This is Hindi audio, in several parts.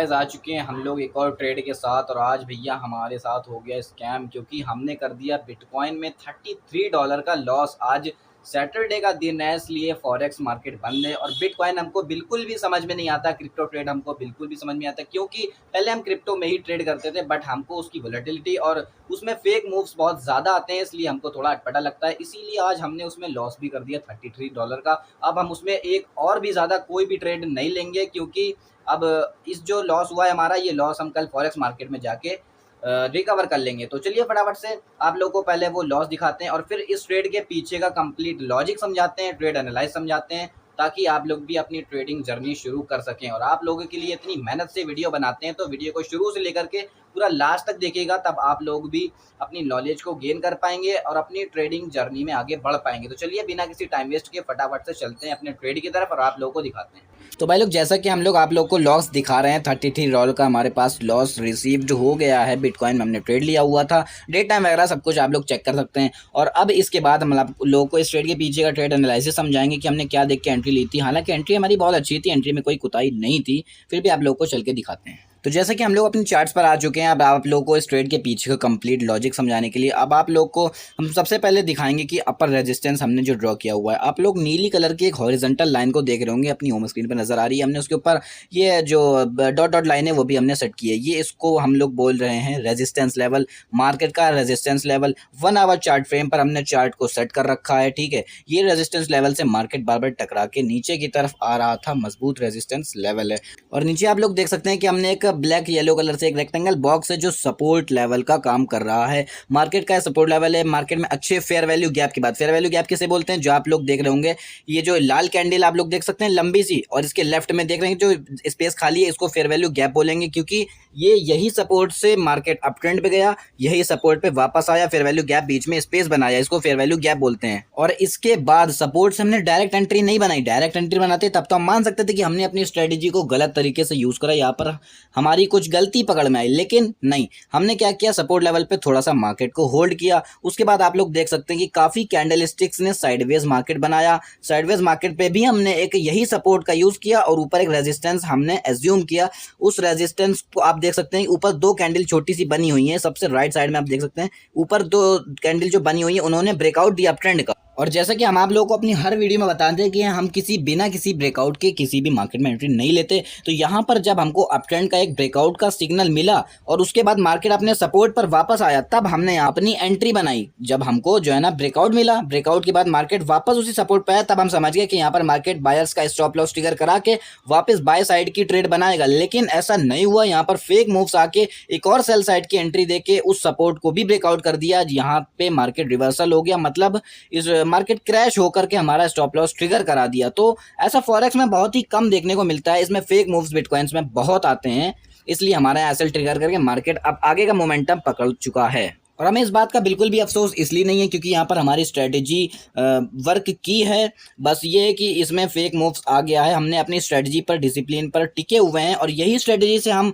गाइस आ चुके हैं हम लोग एक और ट्रेड के साथ। और आज भैया हमारे साथ हो गया स्कैम, क्योंकि हमने कर दिया बिटकॉइन में $33 का लॉस। आज सैटरडे का दिन है, इसलिए फॉरेक्स मार्केट बंद है। और बिटकॉइन हमको बिल्कुल भी समझ में नहीं आता, क्रिप्टो ट्रेड हमको बिल्कुल भी समझ में आता, क्योंकि पहले हम क्रिप्टो में ही ट्रेड करते थे, बट हमको उसकी वोलेटिलिटी और उसमें फेक मूव्स बहुत ज़्यादा आते हैं, इसलिए हमको थोड़ा अटपटा लगता है। इसीलिए आज हमने उसमें लॉस भी कर दिया $33 का। अब हम उसमें एक और भी ज़्यादा कोई भी ट्रेड नहीं लेंगे, क्योंकि अब इस जो लॉस हुआ है हमारा, ये लॉस हम कल फॉरेक्स मार्केट में जाके रिकवर कर लेंगे। तो चलिए फटाफट से आप लोगों को पहले वो लॉस दिखाते हैं और फिर इस ट्रेड के पीछे का कंप्लीट लॉजिक समझाते हैं, ट्रेड एनालाइज समझाते हैं, ताकि आप लोग भी अपनी ट्रेडिंग जर्नी शुरू कर सकें। और आप लोगों के लिए इतनी मेहनत से वीडियो बनाते हैं, तो वीडियो को शुरू से लेकर के पूरा लास्ट तक देखिएगा, तब आप लोग भी अपनी नॉलेज को गेन कर पाएंगे और अपनी ट्रेडिंग जर्नी में आगे बढ़ पाएंगे। तो चलिए बिना किसी टाइम वेस्ट के फटाफट से चलते हैं अपने ट्रेड की तरफ और आप लोगों को दिखाते हैं। तो भाई लोग, जैसा कि हम लोग आप लोग को लॉस दिखा रहे हैं, $33 का हमारे पास लॉस रिसीव्ड हो गया है। बिटकॉइन में हमने ट्रेड लिया हुआ था, डेट टाइम वगैरह सब कुछ आप लोग चेक कर सकते हैं। और अब इसके बाद हम आप लोगों को इस ट्रेड के पीछे का ट्रेड एनालिसिस समझाएंगे कि हमने क्या देख के एंट्री ली थी। हालांकि एंट्री हमारी बहुत अच्छी थी, एंट्री में कोई कुताही नहीं थी, फिर भी आप लोग को चल के दिखाते हैं। तो जैसे कि हम लोग अपने चार्ट्स पर आ चुके हैं, अब आप लोगों को इस ट्रेड के पीछे का कंप्लीट लॉजिक समझाने के लिए अब आप लोग को हम सबसे पहले दिखाएंगे कि अपर रेजिस्टेंस हमने जो ड्रॉ किया हुआ है। आप लोग नीली कलर की एक हॉरिजॉन्टल लाइन को देख रहे होंगे, अपनी होम स्क्रीन पर नजर आ रही है। हमने उसके ऊपर ये जो डॉट डॉट लाइन है वो भी हमने सेट की है। ये इसको हम लोग बोल रहे हैं रेजिस्टेंस लेवल, मार्केट का resistance level. 1 our chart frame पर हमने चार्ट को सेट कर रखा है, ठीक है। ये रेजिस्टेंस लेवल से मार्केट बार बार टकरा के नीचे की तरफ आ रहा था, मजबूत रेजिस्टेंस लेवल है। और नीचे आप लोग देख सकते हैं कि हमने एक ब्लैक येलो कलर से एक रेक्टेंगल बॉक्स है जो सपोर्ट लेवल का काम कर रहा है। मार्केट का सपोर्ट लेवल है। मार्केट में अच्छे फेयर वैल्यू गैप की बात, फेयर वैल्यू गैप किसे बोलते हैं, जो आप लोग देख रहे होंगे ये जो लाल कैंडल आप लोग देख सकते हैं लंबी सी, और इसके लेफ्ट में देख रहे हैं जो स्पेस खाली है, इसको फेयर वैल्यू गैप बोलेंगे, क्योंकि ये यही सपोर्ट से मार्केट अप ट्रेंड पे गया, यही सपोर्ट पे वापस आया, फेयर वैल्यू गैप बीच में स्पेस बनाया, इसको फेयर वैल्यू गैप बोलते हैं। और इसके बाद सपोर्ट से हमने डायरेक्ट एंट्री नहीं बनाई। डायरेक्ट एंट्री बनाते तब तो हम मान सकते थे कि हमने अपनी स्ट्रेटेजी को गलत तरीके से यूज करा, यहाँ पर हमारी कुछ गलती पकड़ में आई, लेकिन नहीं, हमने क्या किया, सपोर्ट लेवल पे थोड़ा सा मार्केट को होल्ड किया। उसके बाद आप लोग देख सकते हैं कि काफी कैंडलस्टिक्स ने साइडवेज मार्केट बनाया। साइडवेज मार्केट पे भी हमने एक यही सपोर्ट का यूज किया और ऊपर एक रेजिस्टेंस हमने एज्यूम किया। उस रेजिस्टेंस को आप देख सकते हैं, ऊपर 2 कैंडल छोटी सी बनी हुई है, सबसे राइट साइड में आप देख सकते हैं ऊपर 2 कैंडल जो बनी हुई है, उन्होंने ब्रेकआउट दिया ट्रेंड का। और जैसा कि हम आप लोगों को अपनी हर वीडियो में बताते हैं कि हम बिना किसी ब्रेकआउट के किसी भी मार्केट में एंट्री नहीं लेते, तो यहाँ पर जब हमको अप ट्रेंड का एक ब्रेकआउट का सिग्नल मिला और उसके बाद मार्केट अपने सपोर्ट पर वापस आया, तब हमने अपनी एंट्री बनाई। जब हमको जो है ना ब्रेकआउट मिला, ब्रेकआउट के बाद मार्केट वापस उसी सपोर्ट पर आया, तब हम समझ गए कि यहाँ पर मार्केट बायर्स का स्टॉप लॉस ट्रिगर करा के वापस बाय साइड की ट्रेड बनाएगा। लेकिन ऐसा नहीं हुआ, यहाँ पर फेक मूव्स आके एक और सेल साइड की एंट्री देके उस सपोर्ट को भी ब्रेकआउट कर दिया। यहाँ पे मार्केट रिवर्सल हो गया, मतलब इस मार्केट क्रैश होकर के हमारा स्टॉप लॉस ट्रिगर करा दिया। तो ऐसा फॉरेक्स में बहुत ही कम देखने को मिलता है, इसमें फेक मूव्स बिटकॉइंस में बहुत आते हैं, इसलिए हमारा एसएल ट्रिगर करके मार्केट अब आगे का मोमेंटम पकड़ चुका है। और हमें इस बात का बिल्कुल भी अफसोस इसलिए नहीं है, क्योंकि यहाँ पर हमारी स्ट्रेटेजी वर्क की है। बस ये है कि इसमें फेक मूव्स आ गया है, हमने अपनी स्ट्रेटेजी पर, डिसिप्लिन पर टिके हुए हैं, और यही स्ट्रेटेजी से हम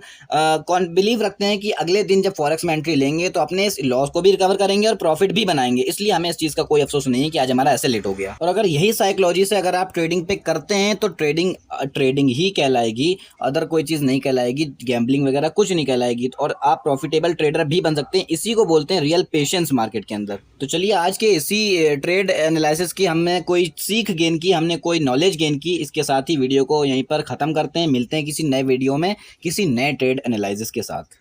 बिलीव रखते हैं कि अगले दिन जब फॉरेक्स में एंट्री लेंगे तो अपने इस लॉस को भी रिकवर करेंगे और प्रॉफिट भी बनाएंगे। इसलिए हमें इस चीज़ का कोई अफसोस नहीं है कि आज हमारा ऐसे लेट हो गया। और अगर यही साइकोलॉजी से अगर आप ट्रेडिंग पे करते हैं तो ट्रेडिंग ही कहलाएगी, अदर कोई चीज़ नहीं कहलाएगी, गैम्बलिंग वगैरह कुछ नहीं कहलाएगी, और आप प्रॉफिटेबल ट्रेडर भी बन सकते हैं। इसी को बोलते हैं रियल पेशेंस मार्केट के अंदर। तो चलिए आज के इसी ट्रेड एनालिसिस की हमने कोई सीख गेन की, हमने कोई नॉलेज गेन की, इसके साथ ही वीडियो को यहीं पर ख़त्म करते हैं। मिलते हैं किसी नए वीडियो में किसी नए ट्रेड एनालिसिस के साथ।